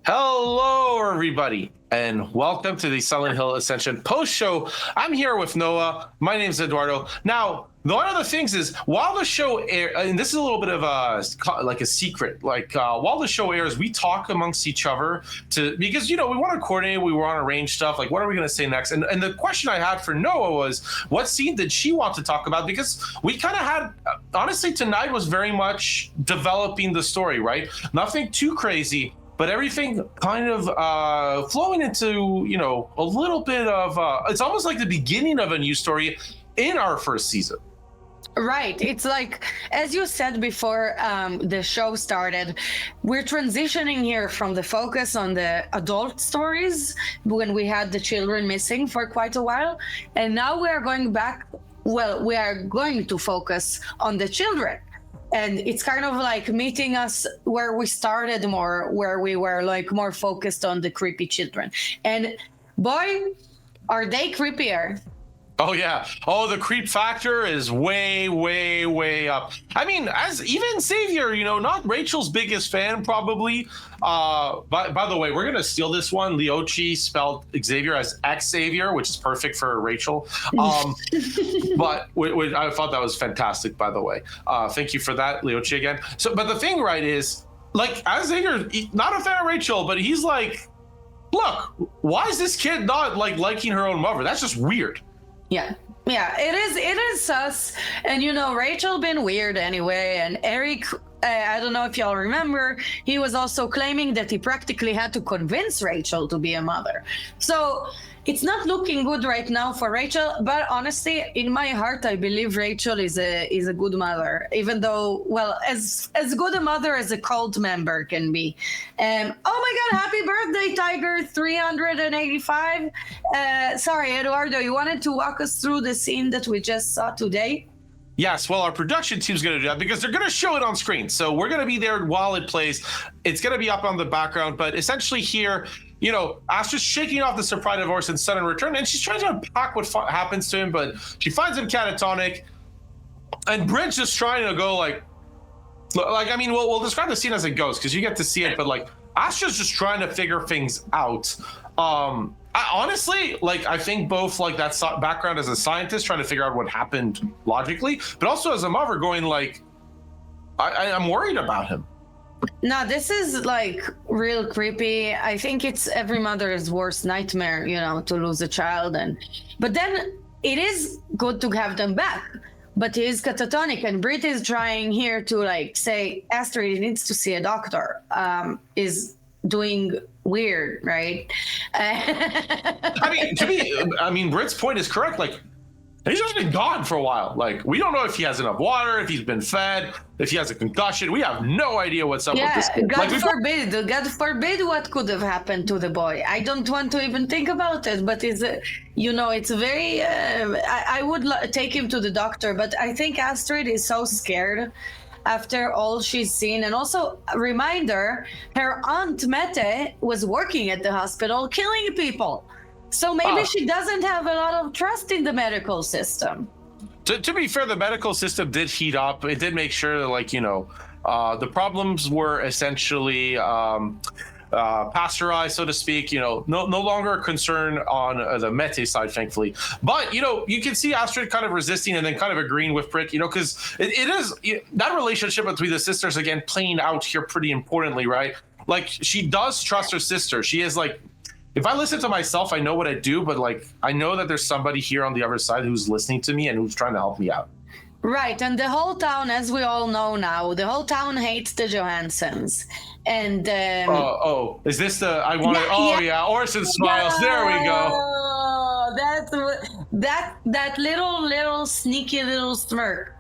Hello, everybody, and welcome to the Silent Hill Ascension post-show. I'm here with Noah. My name's Eduardo. Now, one of the things is, while the show airs, and this is a little bit of a secret, while the show airs, we talk amongst each other because, we want to coordinate, we want to arrange stuff, like what are we going to say next? And the question I had for Noah was, what scene did she want to talk about? Because we kind of had, honestly, tonight was very much developing the story, right? Nothing too crazy, but everything kind of flowing into, a little bit of, it's almost like the beginning of a new story in our first season. Right. It's like, as you said before the show started, we're transitioning here from the focus on the adult stories when we had the children missing for quite a while. And now we are going back. Well, we are going to focus on the children. And it's kind of like meeting us where we started more, where we were like more focused on the creepy children. And boy, are they creepier. Oh, yeah. Oh, the creep factor is way, way, way up. I mean, as even Xavier, not Rachel's biggest fan, probably. By the way, we're going to steal this one. Leochi spelled Xavier as X-Xavier, which is perfect for Rachel. But I thought that was fantastic, by the way. Thank you for that, Leochi, again. But the thing, right, is, like, as Xavier, not a fan of Rachel, but he's like, look, why is this kid not, liking her own mother? That's just weird. Yeah, it is sus. And Rachel been weird anyway, and Eric, I don't know if y'all remember, he was also claiming that he practically had to convince Rachel to be a mother. So it's not looking good right now for Rachel, but honestly, in my heart, I believe Rachel is a good mother, even though, well, as good a mother as a cult member can be. Oh my God, happy birthday, Tiger 385. Sorry, Eduardo, you wanted to walk us through the scene that we just saw today? Yes, well, our production team's going to do that because they're going to show it on screen. So we're going to be there while it plays. It's going to be up on the background, but essentially here, Astra's shaking off the surprise of Orson's sudden return, and she's trying to unpack what happens to him, but she finds him catatonic, and Bridge just trying to go I mean, we'll describe the scene as it goes because you get to see it, but Astra's just trying to figure things out. I honestly, I think both that background as a scientist trying to figure out what happened logically, but also as a mother going I'm worried about him. No, this is real creepy. I think it's every mother's worst nightmare, to lose a child. But then it is good to have them back. But he is catatonic, and Brit is trying here to say Astrid needs to see a doctor. Is doing weird, right? I mean, Brit's point is correct. He's just been gone for a while. We don't know if he has enough water, if he's been fed, if he has a concussion. We have no idea what's up with this kid. God forbid what could have happened to the boy. I don't want to even think about it, but it's very, I would take him to the doctor, but I think Astrid is so scared after all she's seen. And also, a reminder, her aunt Mette was working at the hospital killing people. So maybe she doesn't have a lot of trust in the medical system. To be fair, the medical system did heat up. It did make sure that, the problems were essentially pasteurized, so to speak, no longer a concern on the Mette side, thankfully. But, you can see Astrid kind of resisting and then kind of agreeing with Brit, because it is that relationship between the sisters, again, playing out here pretty importantly, right? She does trust her sister. She is if I listen to myself, I know what I do, but I know that there's somebody here on the other side who's listening to me and who's trying to help me out. Right, and the whole town, as we all know now, the whole town hates the Johansons. And is this the Orson smiles. There we go. That little sneaky little smirk.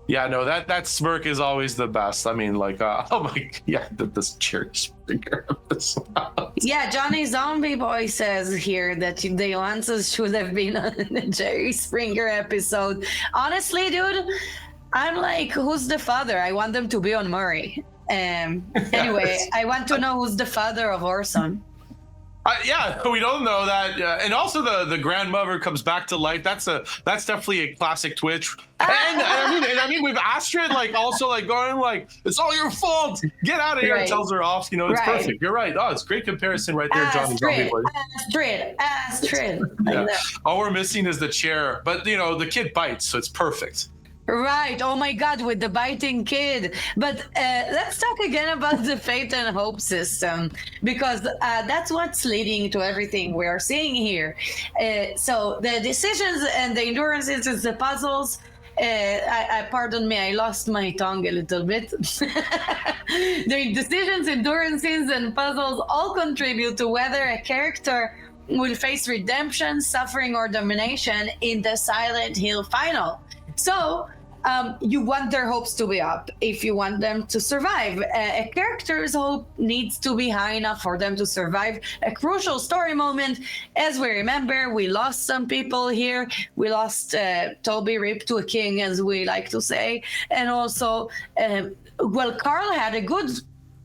Yeah, no, that smirk is always the best. I mean, this Jerry Springer episode. Yeah, Johnny Zombie Boy says here that the Johansons should have been on the Jerry Springer episode. Honestly, dude, I'm who's the father? I want them to be on Murray. Anyway, I want to know who's the father of Orson. Yeah, we don't know that, and also the grandmother comes back to life. That's definitely a classic Twitch. And I mean, with Astrid like also like going like, it's all your fault. Get out of here. Right. Tells her off. You know, it's Right. perfect. You're right. Oh, it's great comparison right there, Johnny. Astrid. Like Yeah. that. All we're missing is the chair, but you know the kid bites, so it's perfect. Right. Oh my God, with the biting kid. But let's talk again about the fate and hope system, because that's what's leading to everything we are seeing here. So the decisions and the endurances, the puzzles. Pardon me, I lost my tongue a little bit. The decisions, endurances, and puzzles all contribute to whether a character will face redemption, suffering, or domination in the Silent Hill final. So, you want their hopes to be up if you want them to survive. A character's hope needs to be high enough for them to survive a crucial story moment. As we remember, we lost some people here. We lost Toby Rip to a king, as we like to say. And also, Carl had a good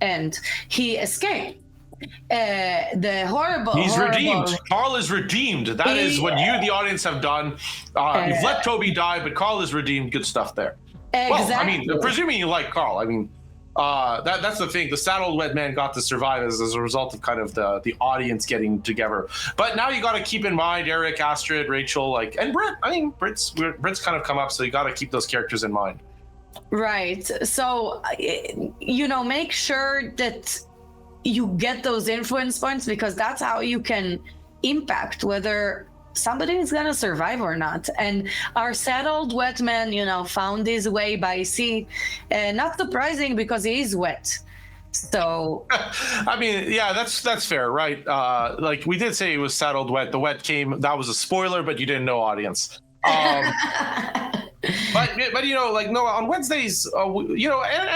end. He escaped. The horrible. He's redeemed. Carl is redeemed. That is what you, the audience, have done. You've let Toby die, but Carl is redeemed. Good stuff there. Exactly. Well, I mean, presuming you like Carl, I mean, that's the thing. The sad old wet man got to survive as a result of kind of the audience getting together. But now you got to keep in mind Eric, Astrid, Rachel, like, and Britt. I mean, Britt's kind of come up, so you got to keep those characters in mind. Right. So, make sure that you get those influence points, because that's how you can impact whether somebody is going to survive or not. And our sad old wet man, found his way by sea. Not surprising, because he is wet. So I mean, yeah, that's fair, right? Like we did say it was sad old wet. The wet came, that was a spoiler, but you didn't know, audience. But like no, on Wednesdays, and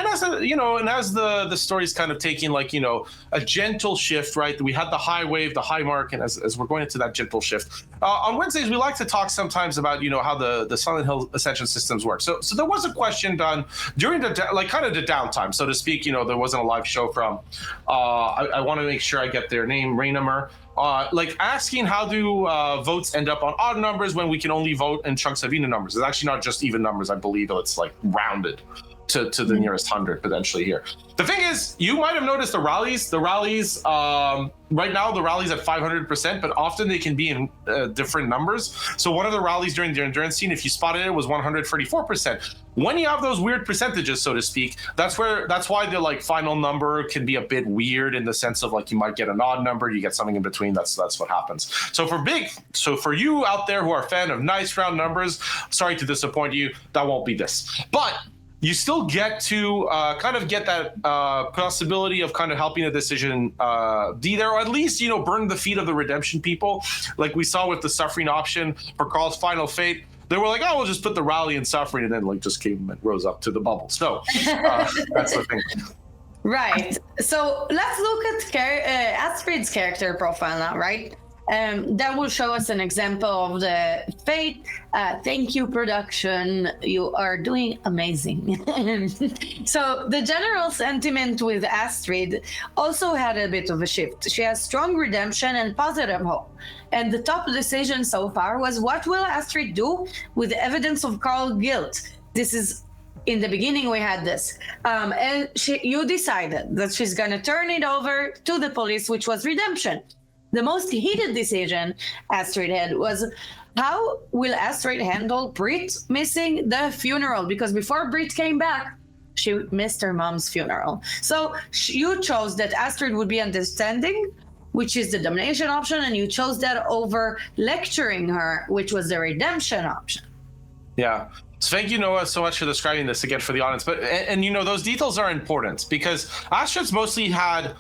as the story's kind of taking like a gentle shift, right? We had the high wave, the high mark, and as we're going into that gentle shift, on Wednesdays we like to talk sometimes about how the Silent Hill Ascension systems work. So there was a question done during the kind of the downtime, so to speak. There wasn't a live show from. I want to make sure I get their name, Rainamer. Like asking how do votes end up on odd numbers when we can only vote in chunks of even numbers. It's actually not just even numbers. I believe it's like rounded to the nearest 100 potentially here. The thing is, you might have noticed the rallies right now, the rallies at 500%, but often they can be in different numbers. So one of the rallies during the endurance scene, if you spotted it, was 134%. When you have those weird percentages, so to speak, that's why the like final number can be a bit weird in the sense of like you might get an odd number, you get something in between. That's what happens. So for you out there who are a fan of nice round numbers, sorry to disappoint you, that won't be this. But you still get to kind of get that possibility of kind of helping a decision be there, or at least, burn the feet of the redemption people. Like we saw with the suffering option for Carl's final fate. They were like, oh, we'll just put the rally in suffering, and then like just came and rose up to the bubble. So that's the thing. Right. So let's look at Astrid's character profile now, right? That will show us an example of the fate. Thank you, production. You are doing amazing. So the general sentiment with Astrid also had a bit of a shift. She has strong redemption and positive hope. And the top decision so far was, what will Astrid do with the evidence of Carl's guilt? This is in the beginning we had this. And you decided that she's going to turn it over to the police, which was redemption. The most heated decision Astrid had was, how will Astrid handle Britt missing the funeral? Because before Britt came back, she missed her mom's funeral. So you chose that Astrid would be understanding, which is the domination option, and you chose that over lecturing her, which was the redemption option. Yeah. So thank you, Noah, so much for describing this again for the audience. But and those details are important, because Astrid's mostly had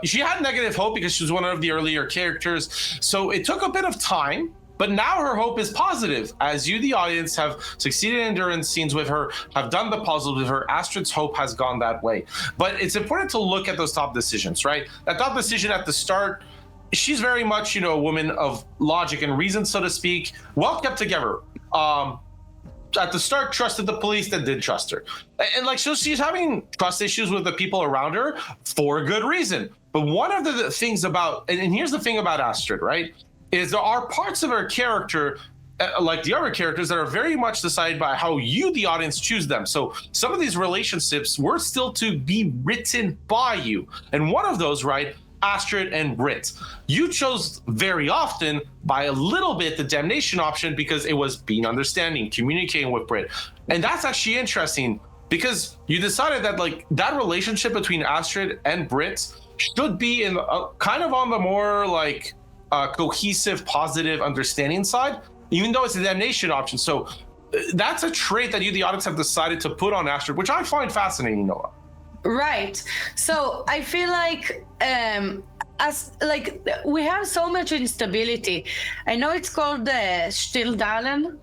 she had negative hope because she was one of the earlier characters. So it took a bit of time, but now her hope is positive. As you, the audience, have succeeded in endurance scenes with her, have done the puzzles with her, Astrid's hope has gone that way. But it's important to look at those top decisions, right? That top decision at the start, she's very much, a woman of logic and reason, so to speak, well kept together. At the start, trusted the police that did trust her. And so she's having trust issues with the people around her for a good reason. But one of the things about, and here's the thing about Astrid, right, is there are parts of her character, like the other characters, that are very much decided by how you, the audience, choose them. So some of these relationships were still to be written by you. And one of those, right, Astrid and Brit. You chose very often by a little bit the damnation option because it was being understanding, communicating with Brit. And that's actually interesting because you decided that like that relationship between Astrid and Brit should be in kind of on the more like cohesive, positive understanding side, even though it's a damnation option. So that's a trait that you, the audience, have decided to put on Astrid, which I find fascinating, Noah. Right. So I feel like as like we have so much instability. I know it's called the Stilldalen.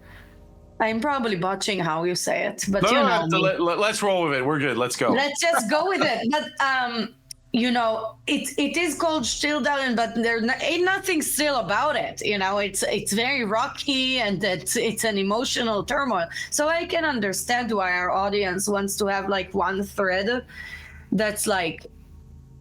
I'm probably botching how you say it, but let's roll with it. We're good. Let's go. Let's just go with it. But it is called Stilldalen, but ain't nothing still about it. It's very rocky and it's an emotional turmoil. So I can understand why our audience wants to have like one thread that's like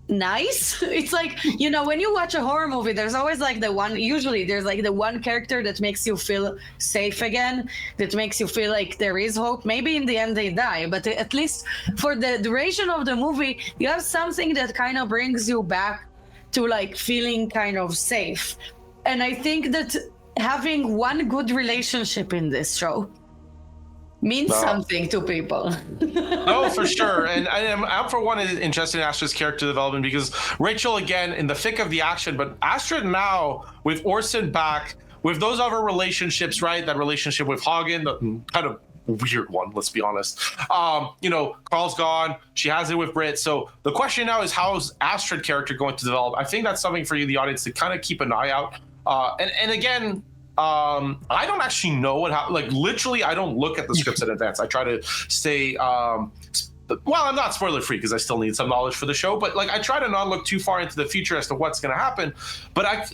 nice. It's like, when you watch a horror movie, there's always like usually there's like the one character that makes you feel safe again, that makes you feel like there is hope. Maybe in the end they die, but at least for the duration of the movie, you have something that kind of brings you back to like feeling kind of safe. And I think that having one good relationship in this show means something to people. No, for sure. And I'm for one interested in Astrid's character development because Rachel, again, in the thick of the action, but Astrid now, with Orson back, with those other relationships, right? That relationship with Hagen, the kind of weird one, let's be honest. Carl's gone. She has it with Brit. So the question now is, how's Astrid character going to develop? I think that's something for you, the audience, to kind of keep an eye out. And again, I don't actually know literally I don't look at the scripts in advance. I try to stay I'm not spoiler free because I still need some knowledge for the show, but like I try to not look too far into the future as to what's going to happen. But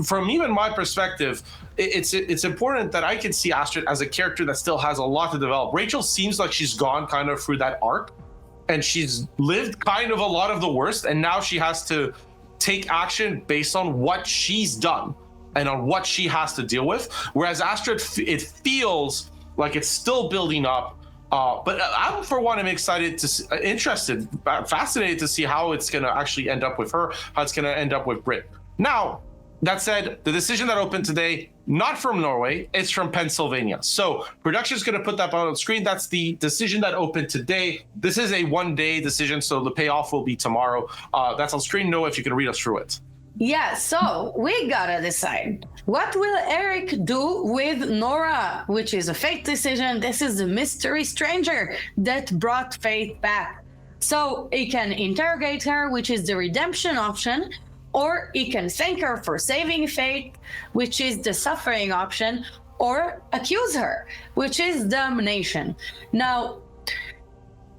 from even my perspective, it's important that I can see Astrid as a character that still has a lot to develop. Rachel seems like she's gone kind of through that arc and she's lived kind of a lot of the worst, and now she has to take action based on what she's done and on what she has to deal with. Whereas Astrid, it feels like it's still building up. But I'm, for one, fascinated to see how it's going to actually end up with her, how it's going to end up with Brit. Now, that said, the decision that opened today, not from Norway, it's from Pennsylvania. So production is going to put that on screen. That's the decision that opened today. This is a one-day decision, so the payoff will be tomorrow. That's on screen. Noah, if you can read us through it. Yeah, so we gotta decide. What will Eric do with Nora, which is a fate decision? This is the mystery stranger that brought Faith back. So he can interrogate her, which is the redemption option, or he can thank her for saving Faith, which is the suffering option, or accuse her, which is damnation. Now,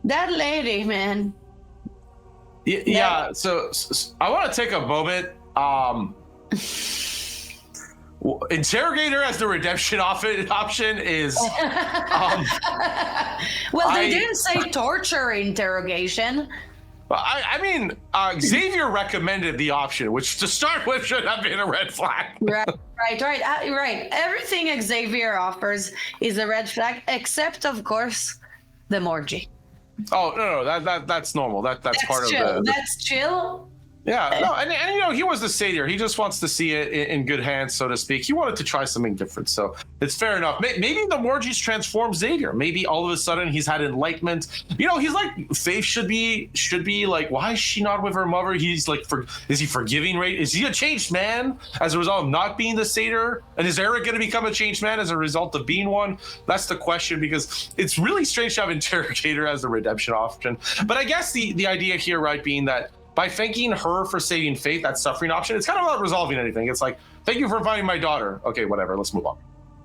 that lady, man. Yeah, so I want to take a moment. Interrogate her as the redemption option is they didn't say torture interrogation. I mean, Xavier recommended the option, which to start with should have been a red flag. Right. Everything Xavier offers is a red flag, except of course the Morgie. Oh no, that's normal. That's part chill. of the. That's chill. Yeah, no, and he was the savior. He just wants to see it in good hands, so to speak. He wanted to try something different, so it's fair enough. Maybe the Morgie's transformed Xavier. Maybe all of a sudden he's had enlightenment. He's like, Faith should be like, why is she not with her mother? He's like, is he forgiving? Right? Is he a changed man as a result of not being the satyr? And is Eric going to become a changed man as a result of being one? That's the question, because it's really strange to have Interrogator as the redemption option. But I guess the idea here, right, being that by thanking her for saving Faith, that suffering option, it's kind of not resolving anything. It's like, thank you for finding my daughter. Okay, whatever, let's move on.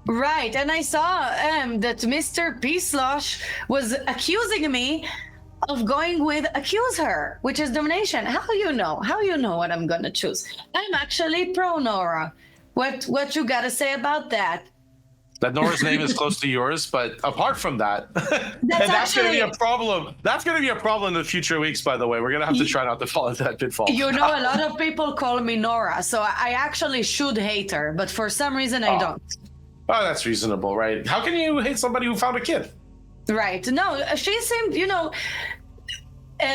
Right, and I saw that Mr. Peaslosh was accusing me of going with accuse her, which is domination. How you know what I'm gonna choose? I'm actually pro Nora. What you gotta say about that? that Nora's name is close to yours, but apart from that, that's going to be a problem. That's going to be a problem in the future weeks, by the way. We're going to have to try not to fall into that pitfall. You know, a lot of people call me Nora, so I actually should hate her, but for some reason I don't. Oh, that's reasonable, right? How can you hate somebody who found a kid? Right. No, she seemed,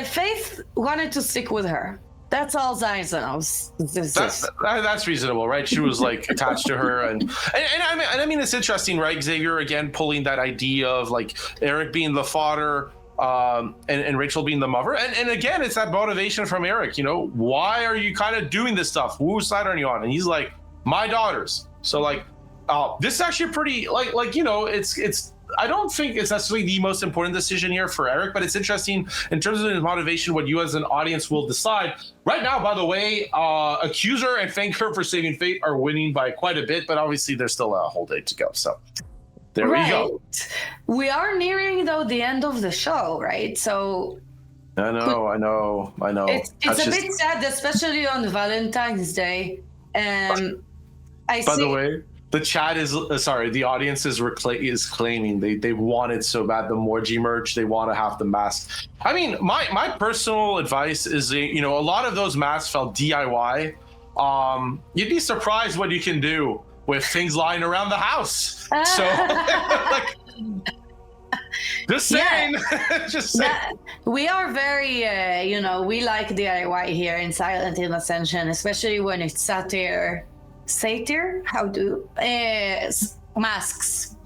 Faith wanted to stick with her. That's all Zion knows. That's reasonable, right? She was like attached to her, and I mean it's interesting, right? Xavier again pulling that idea of like Eric being the father, and Rachel being the mother, and again it's that motivation from Eric. Why are you kind of doing this stuff? Whose side are you on? And he's like, my daughters. So like, this is actually pretty it's. I don't think it's necessarily the most important decision here for Eric, but it's interesting in terms of his motivation, what you as an audience will decide. Right now, by the way, Accuser and Thank Her for Saving Fate are winning by quite a bit, but obviously there's still a whole day to go. So there we go. We are nearing, though, the end of the show, right? So I know. It's a bit sad, especially on Valentine's Day. By the way, the chat is the audience is claiming they want it so bad, the Morgy merch. They want to have the mask. I mean, my personal advice is, a lot of those masks felt DIY. You'd be surprised what you can do with things lying around the house. So, just saying. Yeah. Just saying. We are very, we like DIY here in Silent Hill Ascension, especially when it's satire. Masks.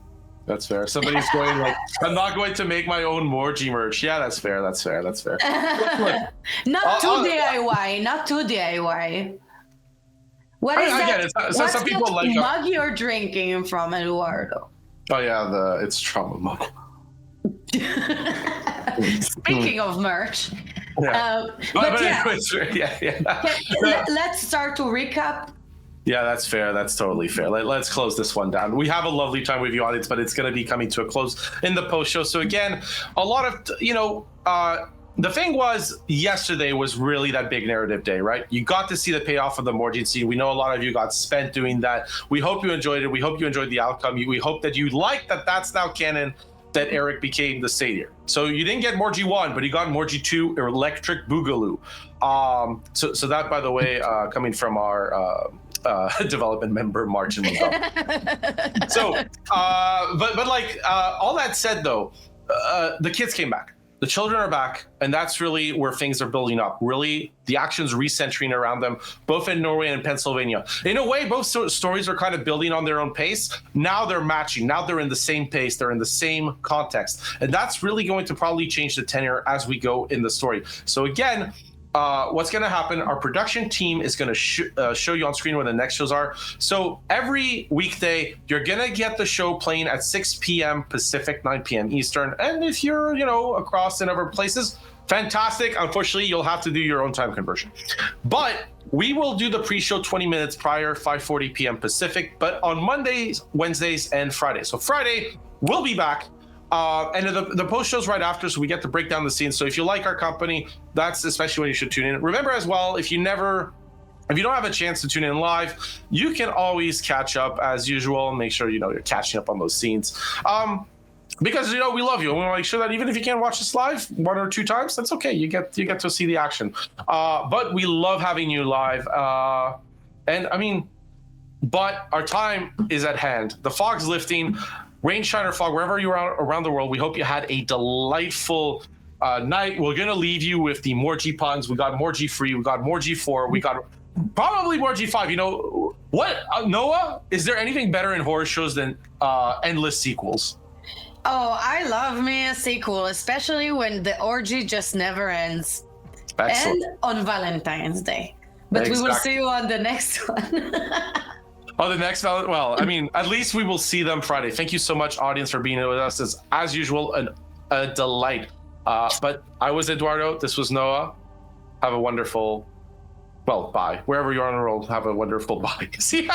That's fair. Somebody's going like, I'm not going to make my own Morgy merch. Yeah, that's fair. Not too DIY. What is that? I get it. So some people like mug you're drinking from, Eduardo? Oh yeah, it's trauma mug. Speaking of merch. Yeah. Let's start to recap. Yeah, that's fair. That's totally fair. Let's close this one down. We have a lovely time with you, audience, but it's going to be coming to a close in the post show. So again, a lot of, the thing was yesterday was really that big narrative day, right? You got to see the payoff of the Morgy scene. We know a lot of you got spent doing that. We hope you enjoyed it. We hope you enjoyed the outcome. We hope that you like that that's now canon, that Eric became the savior. So you didn't get Morgy 1, but you got Morgy 2, Electric Boogaloo. So that, by the way, coming from our development member Martin. So, but like all that said, though, the kids came back. The children are back, and that's really where things are building up. Really, the action's recentering around them, both in Norway and Pennsylvania. In a way, both stories are kind of building on their own pace. Now they're matching. Now they're in the same pace. They're in the same context. And that's really going to probably change the tenor as we go in the story. So again, what's going to happen, our production team is going to show you on screen where the next shows are. So every weekday, you're going to get the show playing at 6 p.m. Pacific, 9 p.m. Eastern. And if you're, across in other places, fantastic. Unfortunately, you'll have to do your own time conversion. But we will do the pre-show 20 minutes prior, 5:40 p.m. Pacific, but on Mondays, Wednesdays, and Fridays. So Friday, we'll be back. And the post show's right after, so we get to break down the scenes. So if you like our company, that's especially when you should tune in. Remember as well, if you don't have a chance to tune in live, you can always catch up as usual. Make sure you're catching up on those scenes. Because we love you, and we want to make sure that even if you can't watch us live 1 or 2 times, that's okay. You get to see the action. But we love having you live. But our time is at hand. The fog's lifting. Rain, shine, or fog, wherever you are around the world, we hope you had a delightful night. We're going to leave you with the Morgy puns. We got Morgy 3, we got Morgy 4, we got probably Morgy 5. What, Noah? Is there anything better in horror shows than endless sequels? Oh, I love me a sequel, especially when the orgy just never ends. Excellent. And on Valentine's Day. But we will see you on the next one. Oh, the next valid. Well, at least we will see them Friday. Thank you so much, audience, for being with us. It's, as usual, a delight. But I was Eduardo. This was Noah. Have a wonderful, bye. Wherever you are in the world, have a wonderful bye. See ya.